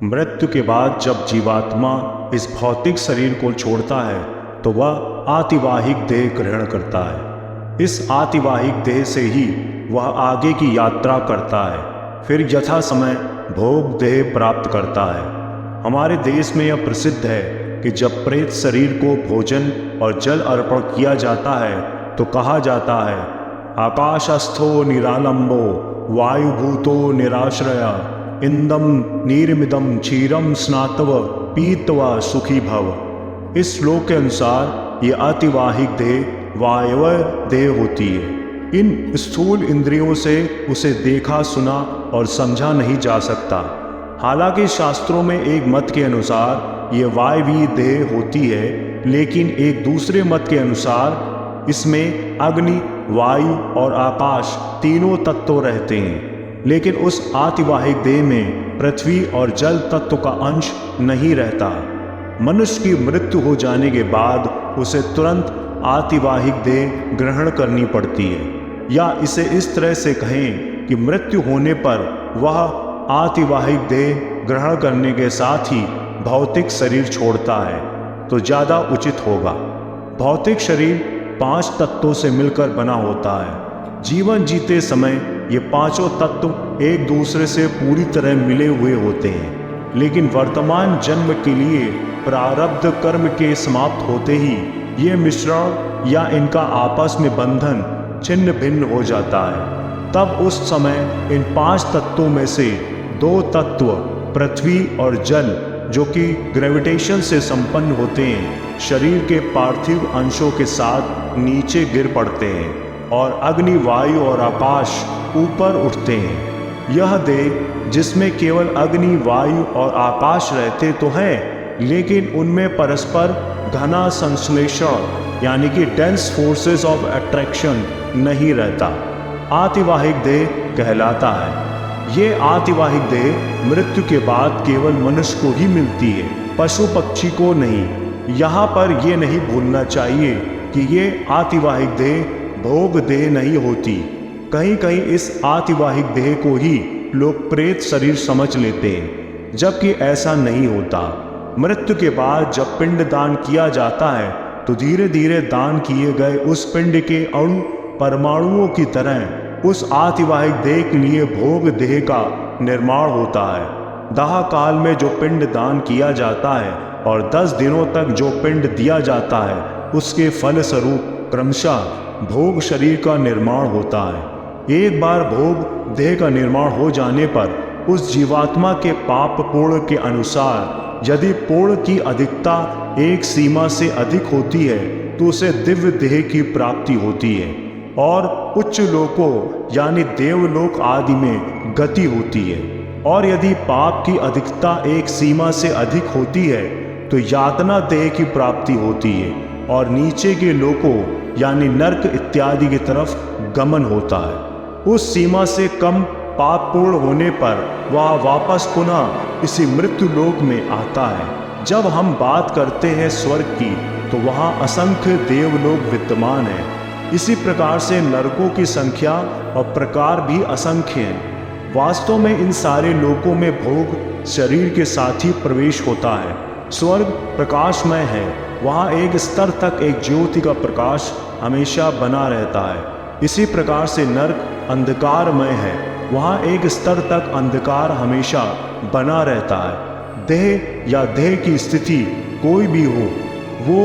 मृत्यु के बाद जब जीवात्मा इस भौतिक शरीर को छोड़ता है तो वह आतिवाहिक देह ग्रहण करता है। इस आतिवाहिक देह से ही वह आगे की यात्रा करता है, फिर यथा समय भोग देह प्राप्त करता है। हमारे देश में यह प्रसिद्ध है कि जब प्रेत शरीर को भोजन और जल अर्पण किया जाता है तो कहा जाता है, आकाशस्थो निरालंबो वायुभूतो निराश्रया इंदम नीरमिदम क्षीरम स्नातव पीतवा सुखी भव। इस श्लोक के अनुसार ये आतिवाहिक देह वायव्य देह होती है। इन स्थूल इंद्रियों से उसे देखा, सुना और समझा नहीं जा सकता। हालांकि शास्त्रों में एक मत के अनुसार ये वायवीय देह होती है, लेकिन एक दूसरे मत के अनुसार इसमें अग्नि, वायु और आकाश तीनों तत्व रहते हैं। लेकिन उस आतिवाहिक देह में पृथ्वी और जल तत्व का अंश नहीं रहता। मनुष्य की मृत्यु हो जाने के बाद उसे तुरंत आतिवाहिक देह ग्रहण करनी पड़ती है, या इसे इस तरह से कहें कि मृत्यु होने पर वह आतिवाहिक देह ग्रहण करने के साथ ही भौतिक शरीर छोड़ता है तो ज़्यादा उचित होगा। भौतिक शरीर 5 तत्वों से मिलकर बना होता है। जीवन जीते समय ये पांचों तत्व एक दूसरे से पूरी तरह मिले हुए होते हैं, लेकिन वर्तमान जन्म के लिए प्रारब्ध कर्म के समाप्त होते ही ये मिश्रण या इनका आपस में बंधन छिन्न भिन्न हो जाता है। तब उस समय इन 5 तत्वों में से 2 तत्व पृथ्वी और जल, जो कि ग्रेविटेशन से संपन्न होते हैं, शरीर के पार्थिव अंशों के साथ नीचे गिर पड़ते हैं और अग्नि, वायु और आकाश ऊपर उठते हैं। यह देह जिसमें केवल अग्नि, वायु और आकाश रहते तो हैं, लेकिन उनमें परस्पर घना संश्लेषण यानी कि डेंस फोर्सेस ऑफ अट्रैक्शन नहीं रहता, आतिवाहिक देह कहलाता है। ये आतिवाहिक देह मृत्यु के बाद केवल मनुष्य को ही मिलती है, पशु पक्षी को नहीं। यहाँ पर ये नहीं भूलना चाहिए कि ये आतिवाहिक देह भोग देह नहीं होती। कहीं कहीं इस आतिवाहिक देह को ही लोग प्रेत शरीर समझ लेते हैं, जबकि ऐसा नहीं होता। मृत्यु के बाद जब पिंड दान किया जाता है तो धीरे धीरे दान किए गए उस पिंड के अणु परमाणुओं की तरह उस आतिवाहिक देह के लिए भोग देह का निर्माण होता है। दाह काल में जो पिंड दान किया जाता है और 10 दिनों तक जो पिंड दिया जाता है, उसके फलस्वरूप क्रमशः भोग शरीर का निर्माण होता है। एक बार भोग देह का निर्माण हो जाने पर उस जीवात्मा के पाप पूर्ण के अनुसार यदि पूर्ण की अधिकता एक सीमा से अधिक होती है तो उसे दिव्य देह की प्राप्ति होती है और उच्च लोकों यानी देवलोक आदि में गति होती है। और यदि पाप की अधिकता एक सीमा से अधिक होती है तो यातना देह की प्राप्ति होती है और नीचे के लोकों यानी नरक इत्यादि की तरफ गमन होता है। उस सीमा से कम पाप पूर्ण होने पर वह वापस पुनः इसी मृत्यु लोक में आता है। जब हम बात करते हैं स्वर्ग की तो वहाँ असंख्य देवलोक विद्यमान है। इसी प्रकार से नरकों की संख्या और प्रकार भी असंख्य हैं। वास्तव में इन सारे लोकों में भोग शरीर के साथ ही प्रवेश होता है। स्वर्ग प्रकाशमय है, वहाँ एक स्तर तक एक ज्योति का प्रकाश हमेशा बना रहता है। इसी प्रकार से नरक अंधकारमय है, वहाँ एक स्तर तक अंधकार हमेशा बना रहता है। देह या देह की स्थिति कोई भी हो, वो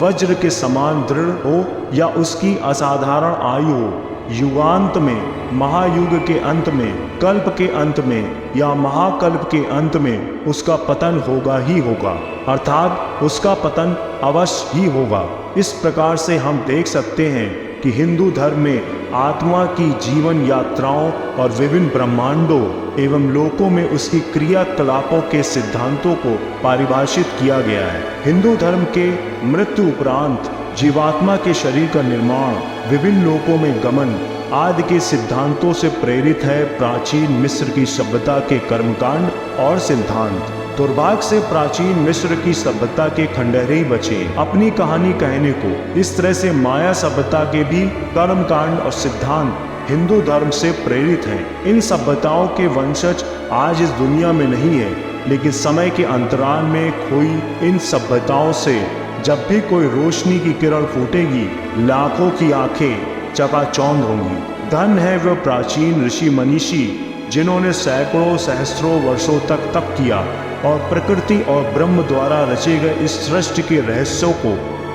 वज्र के समान दृढ़ हो या उसकी असाधारण आयु हो, युगांत में, महायुग के अंत में, कल्प के अंत में या महाकल्प के अंत में उसका पतन होगा ही होगा, अर्थात उसका पतन अवश्य ही होगा। इस प्रकार से हम देख सकते हैं कि हिंदू धर्म में आत्मा की जीवन यात्राओं और विभिन्न ब्रह्मांडों एवं लोकों में उसकी क्रियाकलापों के सिद्धांतों को परिभाषित किया गया है। हिंदू धर्म के मृत्यु उपरांत जीवात्मा के शरीर का निर्माण, विभिन्न लोकों में गमन आदि के सिद्धांतों से प्रेरित है प्राचीन मिस्र की सभ्यता के कर्मकांड और सिद्धांत। दुर्भाग्य से प्राचीन मिस्र की सभ्यता के खंडहरे ही बचे अपनी कहानी कहने को। इस तरह से माया सभ्यता के भी कर्मकांड और सिद्धांत हिंदू धर्म से प्रेरित हैं। इन सभ्यताओं के वंशज आज इस दुनिया में नहीं है, लेकिन समय के अंतराल में खोई इन सभ्यताओं से जब भी कोई रोशनी की किरण फूटेगी, लाखों की आंखें चकाचौंध होंगी। धन है वह प्राचीन ऋषि मनीषी जिन्होंने सैकड़ों सहस्त्रों वर्षों तक तप किया और प्रकृति और ब्रह्म द्वारा रचे गए इस सृष्टि के रहस्यों को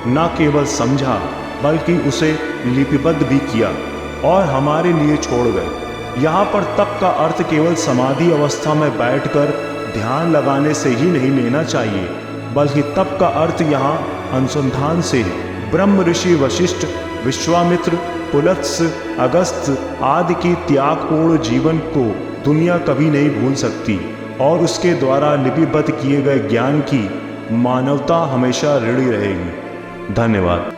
न केवल समझा बल्कि उसे लिपिबद्ध भी किया और हमारे लिए छोड़ गए। यहाँ पर तप का अर्थ केवल समाधि अवस्था में बैठकर ध्यान लगाने से ही नहीं लेना चाहिए, बल्कि तप का अर्थ यहाँ अनुसंधान से है। ब्रह्म ऋषि वशिष्ठ, विश्वामित्र, पुलत्स, अगस्त्य आदि की त्यागपूर्ण जीवन को दुनिया कभी नहीं भूल सकती और उसके द्वारा लिपिबद्ध किए गए ज्ञान की मानवता हमेशा ऋणी रहेगी। धन्यवाद।